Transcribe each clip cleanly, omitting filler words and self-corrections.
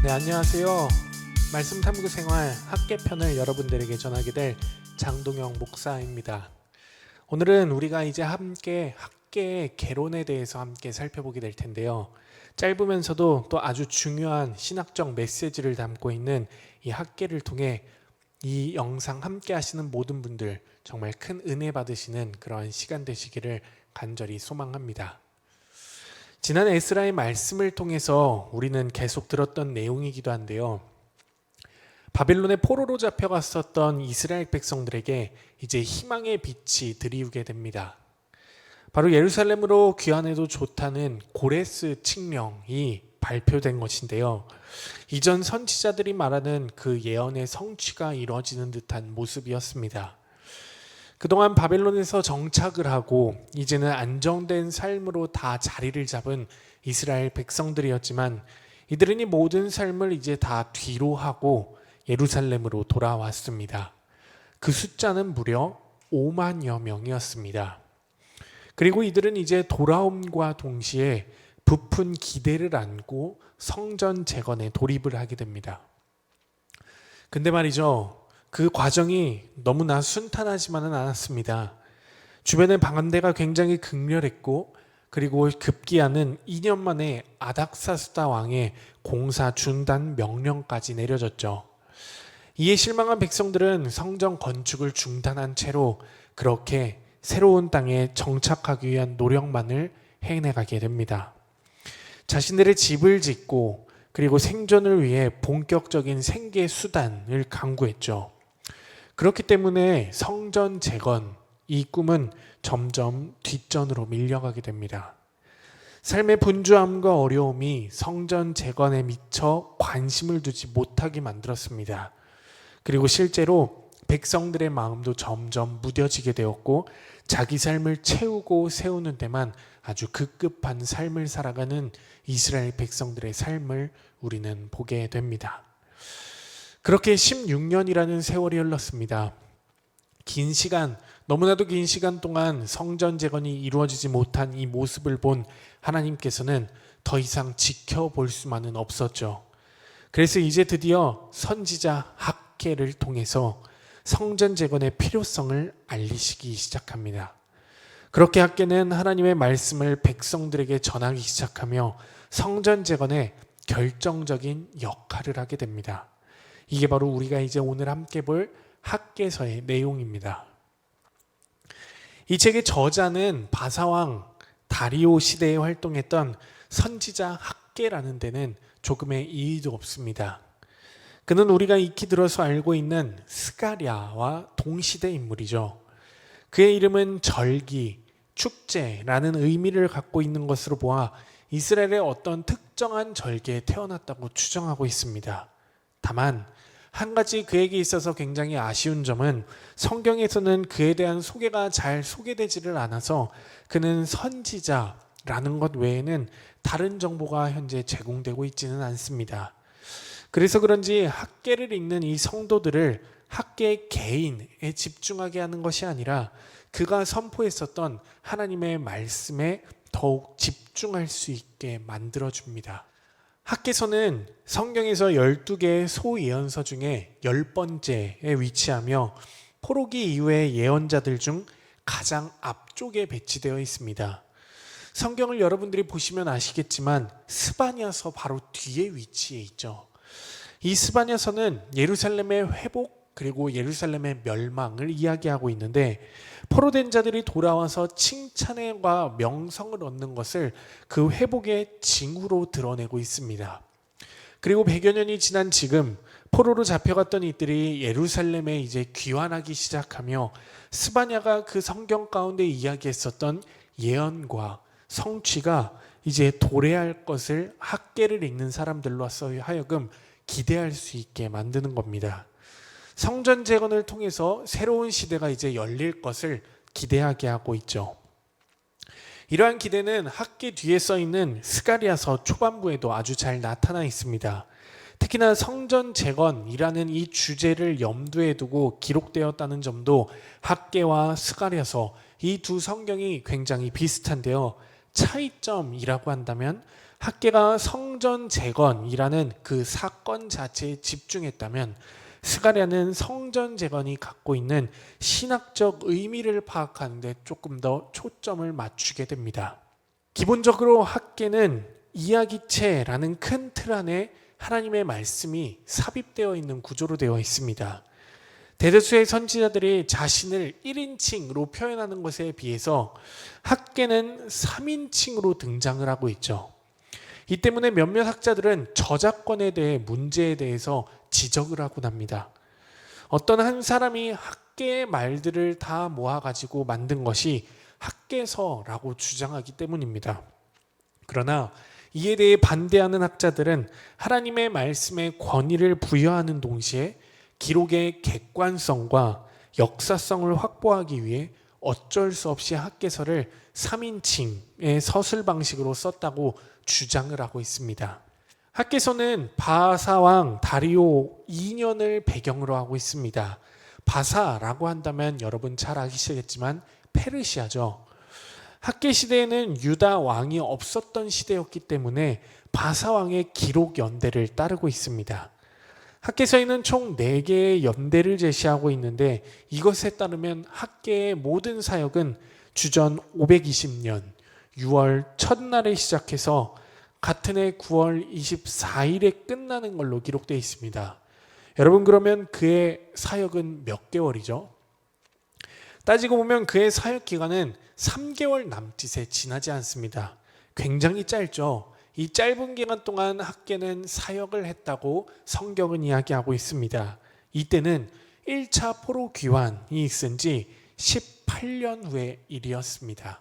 네, 안녕하세요. 말씀 탐구 생활 학계편을 여러분들에게 전하게 될 장동영 목사입니다. 오늘은 우리가 이제 함께 학계의 개론에 대해서 함께 살펴보게 될 텐데요. 짧으면서도 또 아주 중요한 신학적 메시지를 담고 있는 이 학계를 통해 이 영상 함께 하시는 모든 분들 정말 큰 은혜 받으시는 그러한 시간 되시기를 간절히 소망합니다. 지난 에스라의 말씀을 통해서 우리는 계속 들었던 내용이기도 한데요. 바벨론의 포로로 잡혀갔었던 이스라엘 백성들에게 이제 희망의 빛이 드리우게 됩니다. 바로 예루살렘으로 귀환해도 좋다는 고레스 칙령이 발표된 것인데요. 이전 선지자들이 말하는 그 예언의 성취가 이루어지는 듯한 모습이었습니다. 그동안 바벨론에서 정착을 하고 이제는 안정된 삶으로 다 자리를 잡은 이스라엘 백성들이었지만 이들은 이 모든 삶을 이제 다 뒤로 하고 예루살렘으로 돌아왔습니다. 그 숫자는 무려 5만여 명이었습니다. 그리고 이들은 이제 돌아옴과 동시에 부푼 기대를 안고 성전 재건에 돌입을 하게 됩니다. 근데 말이죠, 그 과정이 너무나 순탄하지만은 않았습니다. 주변의 반대가 굉장히 극렬했고, 그리고 급기야는 2년 만에 아닥사스다 왕의 공사 중단 명령까지 내려졌죠. 이에 실망한 백성들은 성전 건축을 중단한 채로 그렇게 새로운 땅에 정착하기 위한 노력만을 해내가게 됩니다. 자신들의 집을 짓고 그리고 생존을 위해 본격적인 생계 수단을 강구했죠. 그렇기 때문에 성전 재건, 이 꿈은 점점 뒷전으로 밀려가게 됩니다. 삶의 분주함과 어려움이 성전 재건에 미처 관심을 두지 못하게 만들었습니다. 그리고 실제로 백성들의 마음도 점점 무뎌지게 되었고 자기 삶을 채우고 세우는 데만 아주 급급한 삶을 살아가는 이스라엘 백성들의 삶을 우리는 보게 됩니다. 그렇게 16년이라는 세월이 흘렀습니다. 긴 시간, 너무나도 긴 시간 동안 성전 재건이 이루어지지 못한 이 모습을 본 하나님께서는 더 이상 지켜볼 수만은 없었죠. 그래서 이제 드디어 선지자 학계를 통해서 성전 재건의 필요성을 알리시기 시작합니다. 그렇게 학계는 하나님의 말씀을 백성들에게 전하기 시작하며 성전 재건에 결정적인 역할을 하게 됩니다. 이게 바로 우리가 이제 오늘 함께 볼 학계서의 내용입니다. 이 책의 저자는 바사왕 다리오 시대에 활동했던 선지자 학계라는 데는 조금의 이의도 없습니다. 그는 우리가 익히 들어서 알고 있는 스가랴와 동시대 인물이죠. 그의 이름은 절기, 축제라는 의미를 갖고 있는 것으로 보아 이스라엘의 어떤 특정한 절기에 태어났다고 추정하고 있습니다. 다만 한 가지 그에게 있어서 굉장히 아쉬운 점은 성경에서는 그에 대한 소개가 잘 소개되지를 않아서 그는 선지자라는 것 외에는 다른 정보가 현재 제공되고 있지는 않습니다. 그래서 그런지 학계를 읽는 이 성도들을 학계 개인에 집중하게 하는 것이 아니라 그가 선포했었던 하나님의 말씀에 더욱 집중할 수 있게 만들어줍니다. 학계서는 성경에서 12개의 소예언서 중에 10번째에 위치하며 포로기 이후의 예언자들 중 가장 앞쪽에 배치되어 있습니다. 성경을 여러분들이 보시면 아시겠지만 스바냐서 바로 뒤에 위치해 있죠. 이 스바냐서는 예루살렘의 회복 그리고 예루살렘의 멸망을 이야기하고 있는데 포로된 자들이 돌아와서 칭찬과 명성을 얻는 것을 그 회복의 징후로 드러내고 있습니다. 그리고 100여 년이 지난 지금 포로로 잡혀갔던 이들이 예루살렘에 이제 귀환하기 시작하며 스바냐가 그 성경 가운데 이야기했었던 예언과 성취가 이제 도래할 것을 학계를 읽는 사람들로서 하여금 기대할 수 있게 만드는 겁니다. 성전 재건을 통해서 새로운 시대가 이제 열릴 것을 기대하게 하고 있죠. 이러한 기대는 학계 뒤에 써 있는 스가랴서 초반부에도 아주 잘 나타나 있습니다. 특히나 성전 재건이라는 이 주제를 염두에 두고 기록되었다는 점도 학계와 스가랴서 이 두 성경이 굉장히 비슷한데요. 차이점이라고 한다면 학개가 성전 재건이라는 그 사건 자체에 집중했다면 스가랴는 성전 재건이 갖고 있는 신학적 의미를 파악하는 데 조금 더 초점을 맞추게 됩니다. 기본적으로 학개는 이야기체라는 큰 틀 안에 하나님의 말씀이 삽입되어 있는 구조로 되어 있습니다. 대다수의 선지자들이 자신을 1인칭으로 표현하는 것에 비해서 학개는 3인칭으로 등장을 하고 있죠. 이 때문에 몇몇 학자들은 저작권에 대해 문제에 대해서 지적을 하곤 합니다. 어떤 한 사람이 학개의 말들을 다 모아가지고 만든 것이 학개서라고 주장하기 때문입니다. 그러나 이에 대해 반대하는 학자들은 하나님의 말씀에 권위를 부여하는 동시에 기록의 객관성과 역사성을 확보하기 위해 어쩔 수 없이 학개서를 3인칭의 서술 방식으로 썼다고 주장을 하고 있습니다. 학개서는 바사왕 다리오 2년을 배경으로 하고 있습니다. 바사라고 한다면 여러분 잘 아시겠지만 페르시아죠. 학개 시대에는 유다 왕이 없었던 시대였기 때문에 바사왕의 기록 연대를 따르고 있습니다. 학개서에는 총 4개의 연대를 제시하고 있는데 이것에 따르면 학개의 모든 사역은 주전 520년 6월 첫날에 시작해서 같은 해 9월 24일에 끝나는 걸로 기록되어 있습니다. 여러분 그러면 그의 사역은 몇 개월이죠? 따지고 보면 그의 사역 기간은 3개월 남짓에 지나지 않습니다. 굉장히 짧죠. 이 짧은 기간 동안 학개는 사역을 했다고 성경은 이야기하고 있습니다. 이때는 1차 포로 귀환이 있은 지 18년 후의 일이었습니다.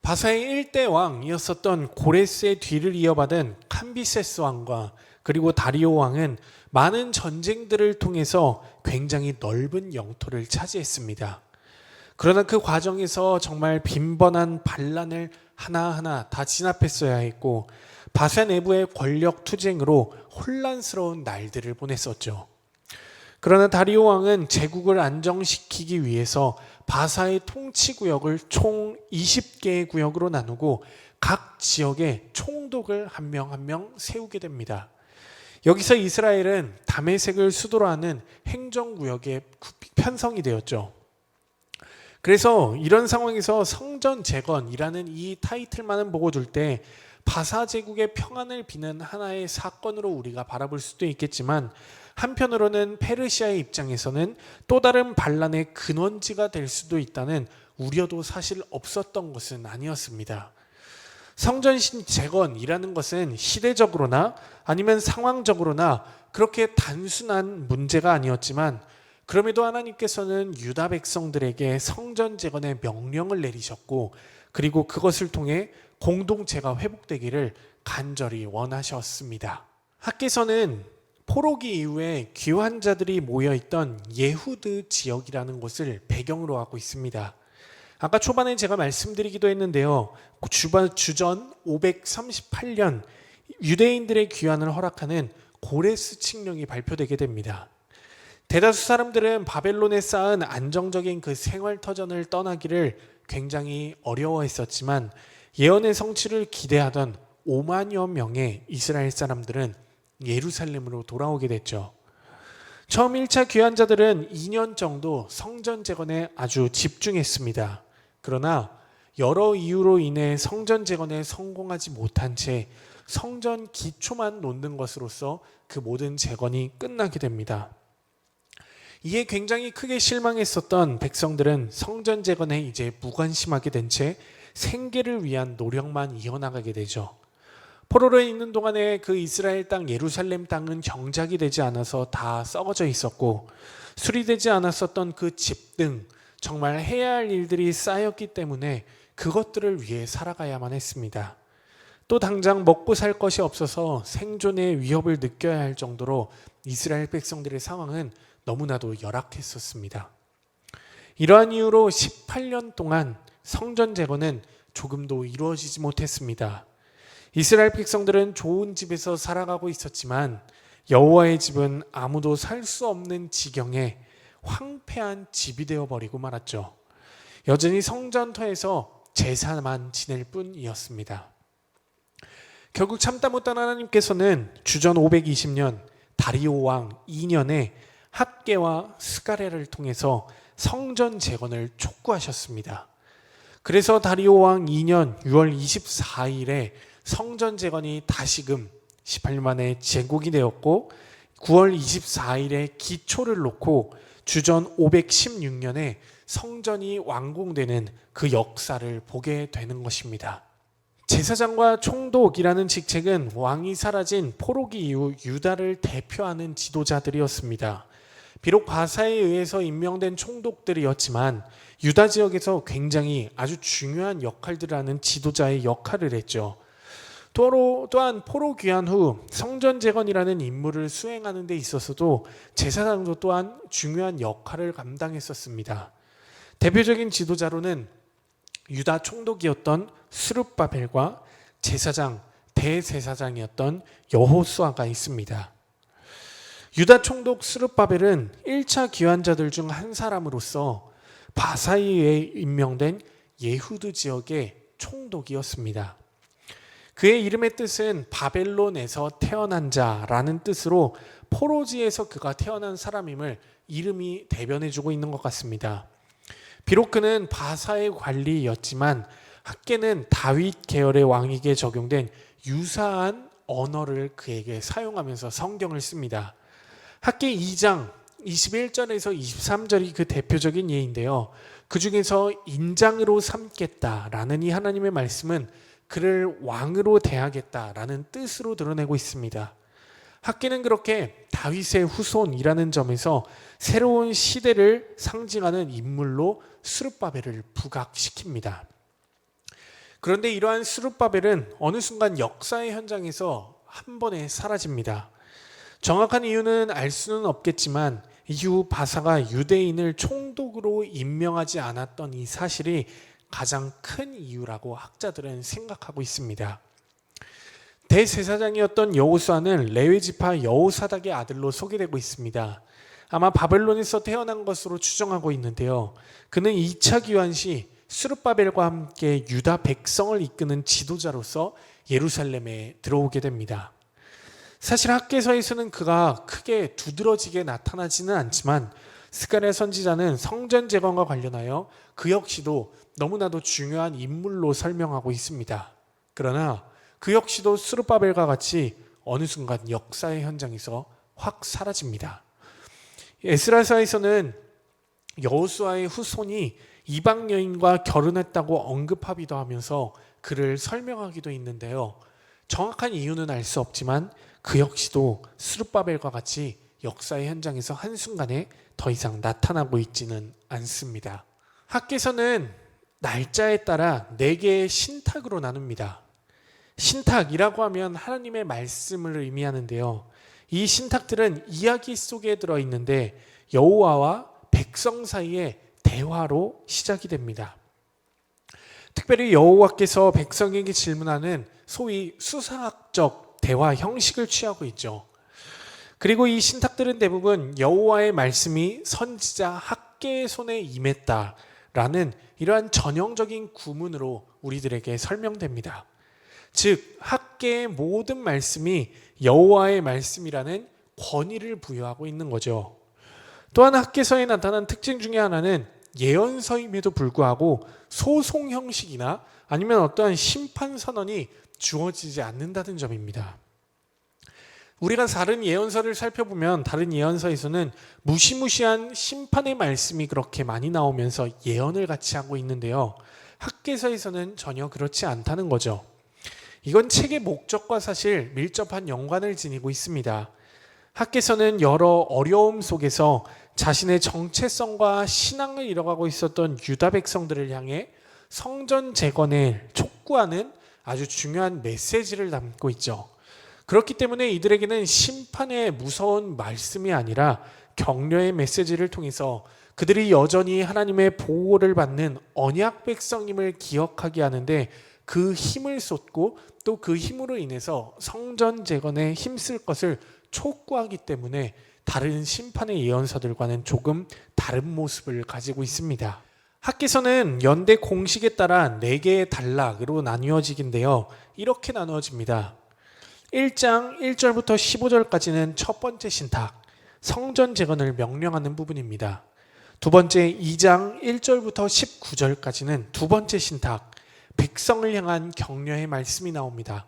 바사의 1대 왕이었었던 고레스의 뒤를 이어받은 캄비세스 왕과 그리고 다리오 왕은 많은 전쟁들을 통해서 굉장히 넓은 영토를 차지했습니다. 그러나 그 과정에서 정말 빈번한 반란을 하나하나 다 진압했어야 했고 바사 내부의 권력 투쟁으로 혼란스러운 날들을 보냈었죠. 그러나 다리오 왕은 제국을 안정시키기 위해서 바사의 통치 구역을 총 20개의 구역으로 나누고 각 지역에 총독을 한 명 한 명 세우게 됩니다. 여기서 이스라엘은 다메섹을 수도로 하는 행정구역에 편성이 되었죠. 그래서 이런 상황에서 성전 재건이라는 이 타이틀만은 보고 둘 때 바사 제국의 평안을 비는 하나의 사건으로 우리가 바라볼 수도 있겠지만 한편으로는 페르시아의 입장에서는 또 다른 반란의 근원지가 될 수도 있다는 우려도 사실 없었던 것은 아니었습니다. 성전 재건이라는 것은 시대적으로나 아니면 상황적으로나 그렇게 단순한 문제가 아니었지만 그럼에도 하나님께서는 유다 백성들에게 성전 재건의 명령을 내리셨고 그리고 그것을 통해 공동체가 회복되기를 간절히 원하셨습니다. 학개서는 포로기 이후에 귀환자들이 모여있던 예후드 지역이라는 곳을 배경으로 하고 있습니다. 아까 초반에 제가 말씀드리기도 했는데요. 주전 538년 유대인들의 귀환을 허락하는 고레스 칙령이 발표되게 됩니다. 대다수 사람들은 바벨론에 쌓은 안정적인 그 생활터전을 떠나기를 굉장히 어려워했었지만 예언의 성취를 기대하던 5만여 명의 이스라엘 사람들은 예루살렘으로 돌아오게 됐죠. 처음 1차 귀환자들은 2년 정도 성전 재건에 아주 집중했습니다. 그러나 여러 이유로 인해 성전 재건에 성공하지 못한 채 성전 기초만 놓는 것으로서 그 모든 재건이 끝나게 됩니다. 이에 굉장히 크게 실망했었던 백성들은 성전 재건에 이제 무관심하게 된 채 생계를 위한 노력만 이어나가게 되죠. 포로로 있는 동안에 그 이스라엘 땅 예루살렘 땅은 경작이 되지 않아서 다 썩어져 있었고 수리되지 않았었던 그 집 등 정말 해야 할 일들이 쌓였기 때문에 그것들을 위해 살아가야만 했습니다. 또 당장 먹고 살 것이 없어서 생존의 위협을 느껴야 할 정도로 이스라엘 백성들의 상황은 너무나도 열악했었습니다. 이러한 이유로 18년 동안 성전 재건은 조금도 이루어지지 못했습니다. 이스라엘 백성들은 좋은 집에서 살아가고 있었지만 여호와의 집은 아무도 살 수 없는 지경에 황폐한 집이 되어버리고 말았죠. 여전히 성전터에서 제사만 지낼 뿐이었습니다. 결국 참다 못한 하나님께서는 주전 520년 다리오 왕 2년에 학개와 스가랴를 통해서 성전 재건을 촉구하셨습니다. 그래서 다리오 왕 2년 6월 24일에 성전 재건이 다시금 18년 만에 재국이 되었고 9월 24일에 기초를 놓고 주전 516년에 성전이 완공되는 그 역사를 보게 되는 것입니다. 제사장과 총독이라는 직책은 왕이 사라진 포로기 이후 유다를 대표하는 지도자들이었습니다. 비록 바사에 의해서 임명된 총독들이었지만 유다 지역에서 굉장히 아주 중요한 역할들을 하는 지도자의 역할을 했죠. 또한 포로 귀환 후 성전 재건이라는 임무를 수행하는 데 있어서도 제사장도 또한 중요한 역할을 감당했었습니다. 대표적인 지도자로는 유다 총독이었던 스룹바벨과 제사장, 대제사장이었던 여호수아가 있습니다. 유다 총독 스룹바벨은 1차 귀환자들 중 한 사람으로서 바사이에 임명된 예후드 지역의 총독이었습니다. 그의 이름의 뜻은 바벨론에서 태어난 자라는 뜻으로 포로지에서 그가 태어난 사람임을 이름이 대변해주고 있는 것 같습니다. 비록 그는 바사의 관리였지만 학개는 다윗 계열의 왕에게 적용된 유사한 언어를 그에게 사용하면서 성경을 씁니다. 학개 2장 21절에서 23절이 그 대표적인 예인데요. 그 중에서 인장으로 삼겠다라는 이 하나님의 말씀은 그를 왕으로 대하겠다라는 뜻으로 드러내고 있습니다. 학개는 그렇게 다윗의 후손이라는 점에서 새로운 시대를 상징하는 인물로 스룹바벨을 부각시킵니다. 그런데 이러한 스룹바벨은 어느 순간 역사의 현장에서 한 번에 사라집니다. 정확한 이유는 알 수는 없겠지만 이후 바사가 유대인을 총독으로 임명하지 않았던 이 사실이 가장 큰 이유라고 학자들은 생각하고 있습니다. 대제사장이었던 여호수아는 레위지파 여호사닥의 아들로 소개되고 있습니다. 아마 바벨론에서 태어난 것으로 추정하고 있는데요. 그는 2차 귀환 시 스룹바벨과 함께 유다 백성을 이끄는 지도자로서 예루살렘에 들어오게 됩니다. 사실 학개서에서는 그가 크게 두드러지게 나타나지는 않지만 스가랴 선지자는 성전 재건과 관련하여 그 역시도 너무나도 중요한 인물로 설명하고 있습니다. 그러나 그 역시도 스룹바벨과 같이 어느 순간 역사의 현장에서 확 사라집니다. 에스라서에서는 여호수아의 후손이 이방 여인과 결혼했다고 언급하기도 하면서 그를 설명하기도 있는데요. 정확한 이유는 알 수 없지만 그 역시도 스룹바벨과 같이 역사의 현장에서 한순간에 더 이상 나타나고 있지는 않습니다. 학개서는 날짜에 따라 4개의 신탁으로 나눕니다. 신탁이라고 하면 하나님의 말씀을 의미하는데요. 이 신탁들은 이야기 속에 들어있는데 여호와와 백성 사이의 대화로 시작이 됩니다. 특별히 여호와께서 백성에게 질문하는 소위 수사학적 대화 형식을 취하고 있죠. 그리고 이 신탁들은 대부분 여호와의 말씀이 선지자 학개의 손에 임했다라는 이러한 전형적인 구문으로 우리들에게 설명됩니다. 즉 학개의 모든 말씀이 여호와의 말씀이라는 권위를 부여하고 있는 거죠. 또한 학개서에 나타난 특징 중에 하나는 예언서임에도 불구하고 소송 형식이나 아니면 어떠한 심판 선언이 주어지지 않는다는 점입니다. 우리가 다른 예언서를 살펴보면 다른 예언서에서는 무시무시한 심판의 말씀이 그렇게 많이 나오면서 예언을 같이 하고 있는데요. 학개서에서는 전혀 그렇지 않다는 거죠. 이건 책의 목적과 사실 밀접한 연관을 지니고 있습니다. 학개서는 여러 어려움 속에서 자신의 정체성과 신앙을 잃어가고 있었던 유다 백성들을 향해 성전 재건을 촉구하는 아주 중요한 메시지를 담고 있죠. 그렇기 때문에 이들에게는 심판의 무서운 말씀이 아니라 격려의 메시지를 통해서 그들이 여전히 하나님의 보호를 받는 언약 백성임을 기억하게 하는데 그 힘을 쏟고 또 그 힘으로 인해서 성전 재건에 힘쓸 것을 촉구하기 때문에 다른 심판의 예언서들과는 조금 다른 모습을 가지고 있습니다. 학개서는 연대 공식에 따라 4개의 단락으로 나뉘어지긴데요. 이렇게 나누어집니다. 1장 1절부터 15절까지는 첫 번째 신탁, 성전 재건을 명령하는 부분입니다. 두 번째 2장 1절부터 19절까지는 두 번째 신탁, 백성을 향한 격려의 말씀이 나옵니다.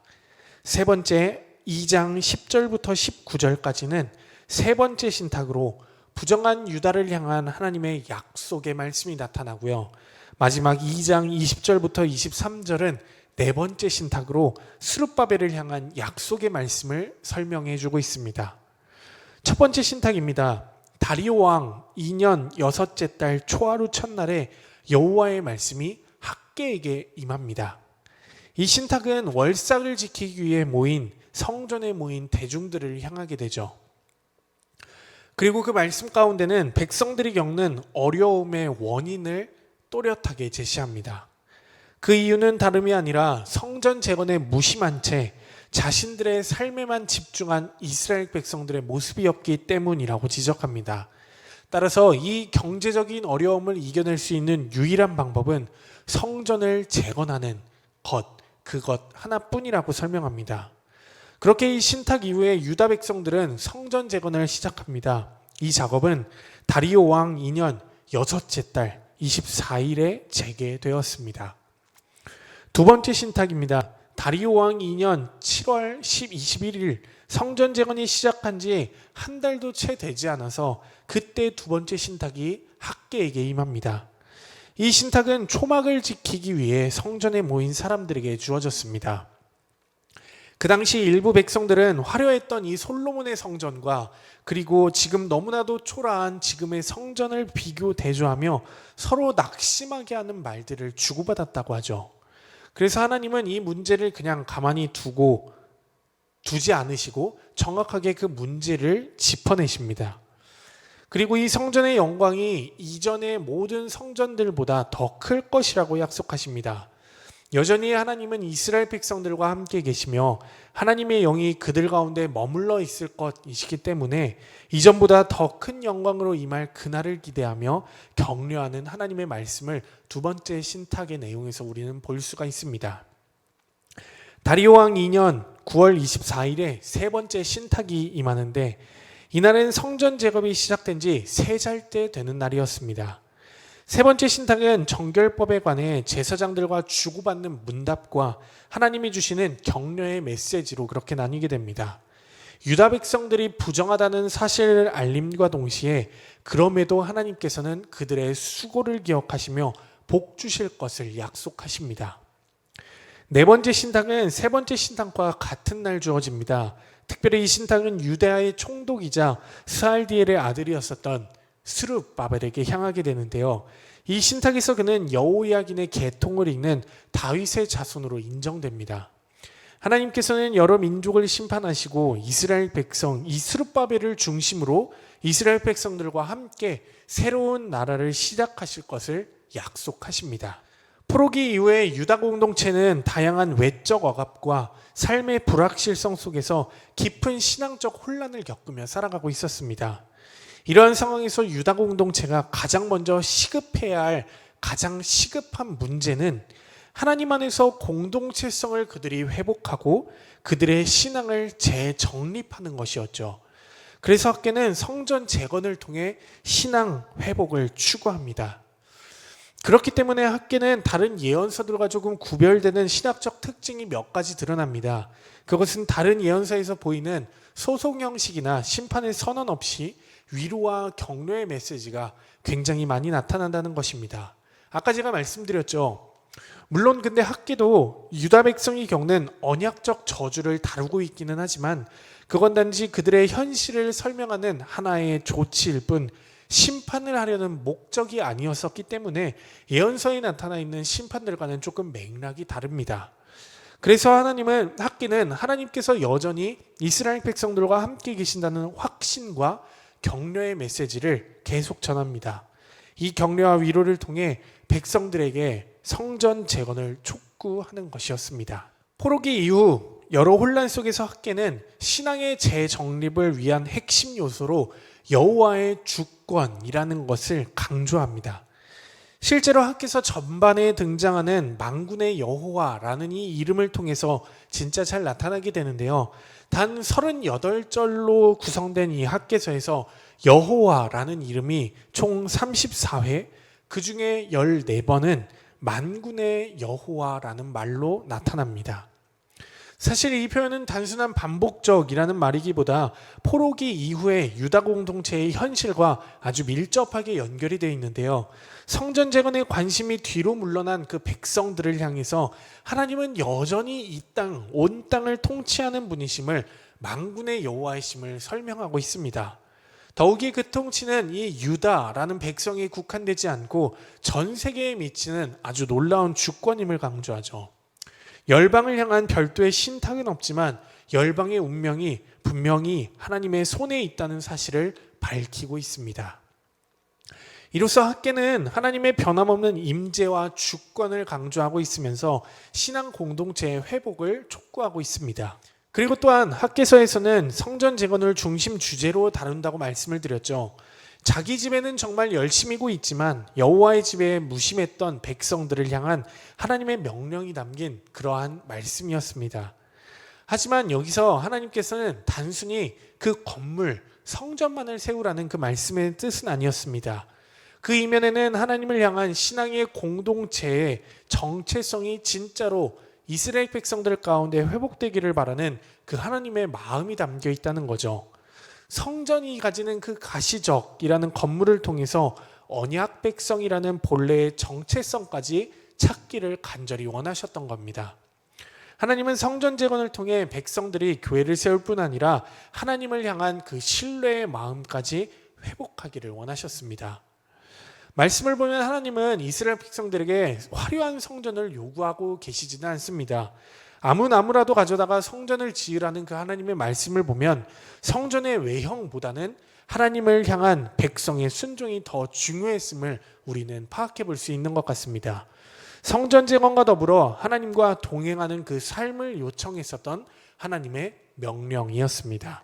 세 번째 2장 10절부터 19절까지는 세 번째 신탁으로 부정한 유다를 향한 하나님의 약속의 말씀이 나타나고요. 마지막 2장 20절부터 23절은 네 번째 신탁으로 스룹바벨을 향한 약속의 말씀을 설명해 주고 있습니다. 첫 번째 신탁입니다. 다리오 왕 2년 여섯째 달 초하루 첫날에 여호와의 말씀이 학개에게 임합니다. 이 신탁은 월삭을 지키기 위해 모인 성전에 모인 대중들을 향하게 되죠. 그리고 그 말씀 가운데는 백성들이 겪는 어려움의 원인을 또렷하게 제시합니다. 그 이유는 다름이 아니라 성전 재건에 무심한 채 자신들의 삶에만 집중한 이스라엘 백성들의 모습이었기 때문이라고 지적합니다. 따라서 이 경제적인 어려움을 이겨낼 수 있는 유일한 방법은 성전을 재건하는 그것 하나뿐이라고 설명합니다. 그렇게 이 신탁 이후에 유다 백성들은 성전 재건을 시작합니다. 이 작업은 다리오 왕 2년 여섯째 달 24일에 재개되었습니다. 두 번째 신탁입니다. 다리오 왕 2년 7월 21일 성전 재건이 시작한 지 한 달도 채 되지 않아서 그때 두 번째 신탁이 학개에게 임합니다. 이 신탁은 초막을 지키기 위해 성전에 모인 사람들에게 주어졌습니다. 그 당시 일부 백성들은 화려했던 이 솔로몬의 성전과 그리고 지금 너무나도 초라한 지금의 성전을 비교 대조하며 서로 낙심하게 하는 말들을 주고받았다고 하죠. 그래서 하나님은 이 문제를 그냥 가만히 두지 않으시고 정확하게 그 문제를 짚어내십니다. 그리고 이 성전의 영광이 이전의 모든 성전들보다 더 클 것이라고 약속하십니다. 여전히 하나님은 이스라엘 백성들과 함께 계시며 하나님의 영이 그들 가운데 머물러 있을 것이시기 때문에 이전보다 더 큰 영광으로 임할 그날을 기대하며 격려하는 하나님의 말씀을 두 번째 신탁의 내용에서 우리는 볼 수가 있습니다. 다리오 왕 2년 9월 24일에 세 번째 신탁이 임하는데 이날은 성전 재건이 시작된 지 3살째 되는 날이었습니다. 세 번째 신탁은 정결법에 관해 제사장들과 주고받는 문답과 하나님이 주시는 격려의 메시지로 그렇게 나뉘게 됩니다. 유다 백성들이 부정하다는 사실을 알림과 동시에 그럼에도 하나님께서는 그들의 수고를 기억하시며 복 주실 것을 약속하십니다. 네 번째 신탁은 세 번째 신탁과 같은 날 주어집니다. 특별히 이 신탁은 유다의 총독이자 스알디엘의 아들이었었던 스룹바벨에게 향하게 되는데요. 이 신탁에서 그는 여호야긴의 계통을 잇는 다윗의 자손으로 인정됩니다. 하나님께서는 여러 민족을 심판하시고 이스라엘 백성 이 스룹바벨을 중심으로 이스라엘 백성들과 함께 새로운 나라를 시작하실 것을 약속하십니다. 포로기 이후에 유다 공동체는 다양한 외적 억압과 삶의 불확실성 속에서 깊은 신앙적 혼란을 겪으며 살아가고 있었습니다. 이러한 상황에서 유다 공동체가 가장 먼저 시급해야 할 가장 시급한 문제는 하나님 안에서 공동체성을 그들이 회복하고 그들의 신앙을 재정립하는 것이었죠. 그래서 학개는 성전 재건을 통해 신앙 회복을 추구합니다. 그렇기 때문에 학개는 다른 예언서들과 조금 구별되는 신학적 특징이 몇 가지 드러납니다. 그것은 다른 예언서에서 보이는 소송 형식이나 심판의 선언 없이 위로와 격려의 메시지가 굉장히 많이 나타난다는 것입니다. 아까 제가 말씀드렸죠. 물론 근데 학개도 유다 백성이 겪는 언약적 저주를 다루고 있기는 하지만 그건 단지 그들의 현실을 설명하는 하나의 조치일 뿐 심판을 하려는 목적이 아니었었기 때문에 예언서에 나타나 있는 심판들과는 조금 맥락이 다릅니다. 그래서 학개는 하나님께서 여전히 이스라엘 백성들과 함께 계신다는 확신과 격려의 메시지를 계속 전합니다. 이 격려와 위로를 통해 백성들에게 성전 재건을 촉구하는 것이었습니다. 포로기 이후 여러 혼란 속에서 학개는 신앙의 재정립을 위한 핵심 요소로 여호와의 주권이라는 것을 강조합니다. 실제로 학개서 전반에 등장하는 만군의 여호와라는 이 이름을 통해서 진짜 잘 나타나게 되는데요. 단 38절로 구성된 이 학개서에서 여호와라는 이름이 총 34회, 그 중에 14번은 만군의 여호와라는 말로 나타납니다. 사실 이 표현은 단순한 반복적이라는 말이기보다 포로기 이후의 유다 공동체의 현실과 아주 밀접하게 연결이 되어 있는데요. 성전 재건에 관심이 뒤로 물러난 그 백성들을 향해서 하나님은 여전히 이 땅, 온 땅을 통치하는 분이심을, 만군의 여호와이심을 설명하고 있습니다. 더욱이 그 통치는 이 유다라는 백성에 국한되지 않고 전 세계에 미치는 아주 놀라운 주권임을 강조하죠. 열방을 향한 별도의 신탁은 없지만 열방의 운명이 분명히 하나님의 손에 있다는 사실을 밝히고 있습니다. 이로써 학개는 하나님의 변함없는 임재와 주권을 강조하고 있으면서 신앙 공동체의 회복을 촉구하고 있습니다. 그리고 또한 학개서에서는 성전 재건을 중심 주제로 다룬다고 말씀을 드렸죠. 자기 집에는 정말 열심히고 있지만 여호와의 집에 무심했던 백성들을 향한 하나님의 명령이 담긴 그러한 말씀이었습니다. 하지만 여기서 하나님께서는 단순히 그 건물, 성전만을 세우라는 그 말씀의 뜻은 아니었습니다. 그 이면에는 하나님을 향한 신앙의 공동체의 정체성이 진짜로 이스라엘 백성들 가운데 회복되기를 바라는 그 하나님의 마음이 담겨 있다는 거죠. 성전이 가지는 그 가시적이라는 건물을 통해서 언약 백성이라는 본래의 정체성까지 찾기를 간절히 원하셨던 겁니다. 하나님은 성전 재건을 통해 백성들이 교회를 세울 뿐 아니라 하나님을 향한 그 신뢰의 마음까지 회복하기를 원하셨습니다. 말씀을 보면 하나님은 이스라엘 백성들에게 화려한 성전을 요구하고 계시지는 않습니다. 아무 나무라도 가져다가 성전을 지으라는 그 하나님의 말씀을 보면 성전의 외형보다는 하나님을 향한 백성의 순종이 더 중요했음을 우리는 파악해 볼 수 있는 것 같습니다. 성전 재건과 더불어 하나님과 동행하는 그 삶을 요청했었던 하나님의 명령이었습니다.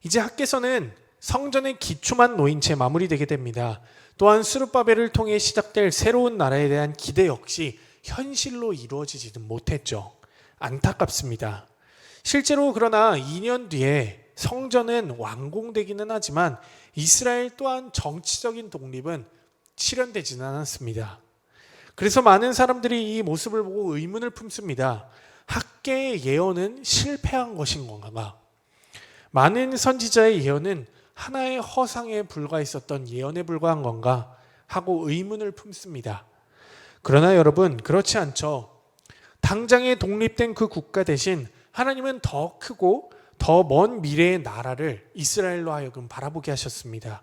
이제 학개서는 성전의 기초만 놓인 채 마무리되게 됩니다. 또한 스룹바벨을 통해 시작될 새로운 나라에 대한 기대 역시 현실로 이루어지지는 못했죠. 안타깝습니다. 실제로 그러나 2년 뒤에 성전은 완공되기는 하지만 이스라엘 또한 정치적인 독립은 실현되지는 않았습니다. 그래서 많은 사람들이 이 모습을 보고 의문을 품습니다. 학개의 예언은 실패한 것인 건가? 많은 선지자의 예언은 하나의 허상에 불과했었던 예언에 불과한 건가 하고 의문을 품습니다. 그러나 여러분, 그렇지 않죠. 당장에 독립된 그 국가 대신 하나님은 더 크고 더 먼 미래의 나라를 이스라엘로 하여금 바라보게 하셨습니다.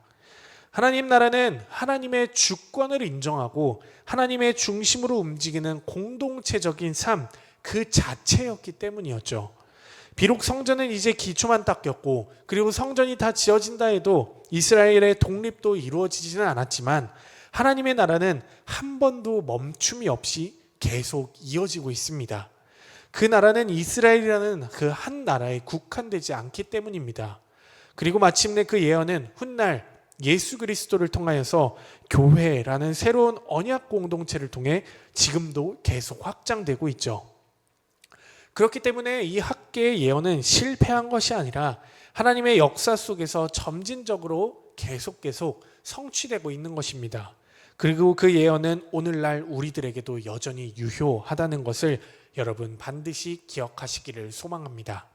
하나님 나라는 하나님의 주권을 인정하고 하나님의 중심으로 움직이는 공동체적인 삶 그 자체였기 때문이었죠. 비록 성전은 이제 기초만 닦였고 그리고 성전이 다 지어진다 해도 이스라엘의 독립도 이루어지지는 않았지만 하나님의 나라는 한 번도 멈춤이 없이 계속 이어지고 있습니다. 그 나라는 이스라엘이라는 그 한 나라에 국한되지 않기 때문입니다. 그리고 마침내 그 예언은 훗날 예수 그리스도를 통하여서 교회라는 새로운 언약 공동체를 통해 지금도 계속 확장되고 있죠. 그렇기 때문에 이 학개의 예언은 실패한 것이 아니라 하나님의 역사 속에서 점진적으로 계속 성취되고 있는 것입니다. 그리고 그 예언은 오늘날 우리들에게도 여전히 유효하다는 것을 여러분 반드시 기억하시기를 소망합니다.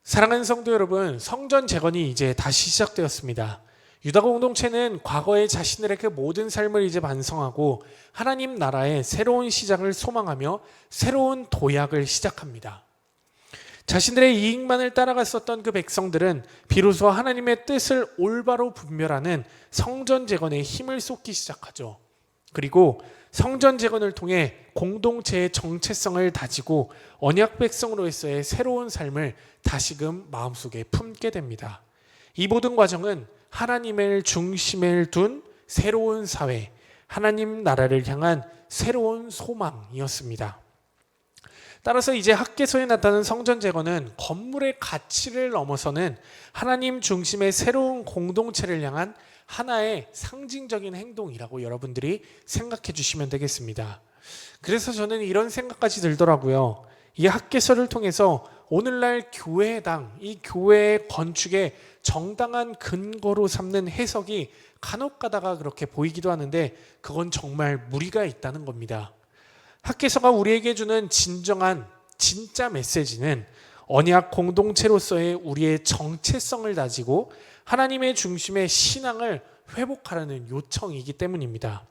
사랑하는 성도 여러분, 성전 재건이 이제 다시 시작되었습니다. 유다 공동체는 과거의 자신들의 그 모든 삶을 이제 반성하고 하나님 나라의 새로운 시작을 소망하며 새로운 도약을 시작합니다. 자신들의 이익만을 따라갔었던 그 백성들은 비로소 하나님의 뜻을 올바로 분별하는 성전 재건에 힘을 쏟기 시작하죠. 그리고 성전 재건을 통해 공동체의 정체성을 다지고 언약 백성으로서의 새로운 삶을 다시금 마음속에 품게 됩니다. 이 모든 과정은 하나님을 중심에 둔 새로운 사회, 하나님 나라를 향한 새로운 소망이었습니다. 따라서 이제 학개서에 나타나는 성전 제거는 건물의 가치를 넘어서는 하나님 중심의 새로운 공동체를 향한 하나의 상징적인 행동이라고 여러분들이 생각해 주시면 되겠습니다. 그래서 저는 이런 생각까지 들더라고요. 이 학개서를 통해서 오늘날 교회당, 이 교회의 건축의 정당한 근거로 삼는 해석이 간혹 가다가 그렇게 보이기도 하는데 그건 정말 무리가 있다는 겁니다. 학개서가 우리에게 주는 진짜 메시지는 언약 공동체로서의 우리의 정체성을 다지고 하나님의 중심의 신앙을 회복하라는 요청이기 때문입니다.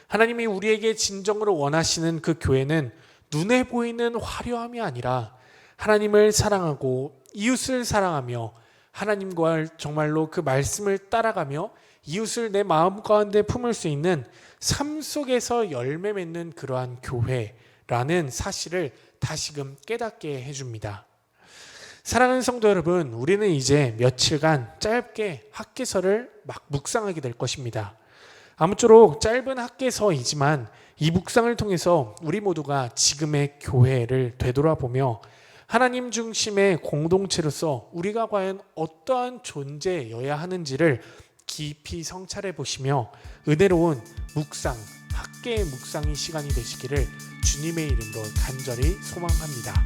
하나님이 우리에게 진정으로 원하시는 그 교회는 눈에 보이는 화려함이 아니라 하나님을 사랑하고 이웃을 사랑하며 하나님과 정말로 그 말씀을 따라가며 이웃을 내 마음 가운데 품을 수 있는 삶 속에서 열매 맺는 그러한 교회라는 사실을 다시금 깨닫게 해줍니다. 사랑하는 성도 여러분, 우리는 이제 며칠간 짧게 학개서를 막 묵상하게 될 것입니다. 아무쪼록 짧은 학개서이지만 이 묵상을 통해서 우리 모두가 지금의 교회를 되돌아보며 하나님 중심의 공동체로서 우리가 과연 어떠한 존재여야 하는지를 깊이 성찰해 보시며 은혜로운 묵상, 학개의 묵상의 시간이 되시기를 주님의 이름으로 간절히 소망합니다.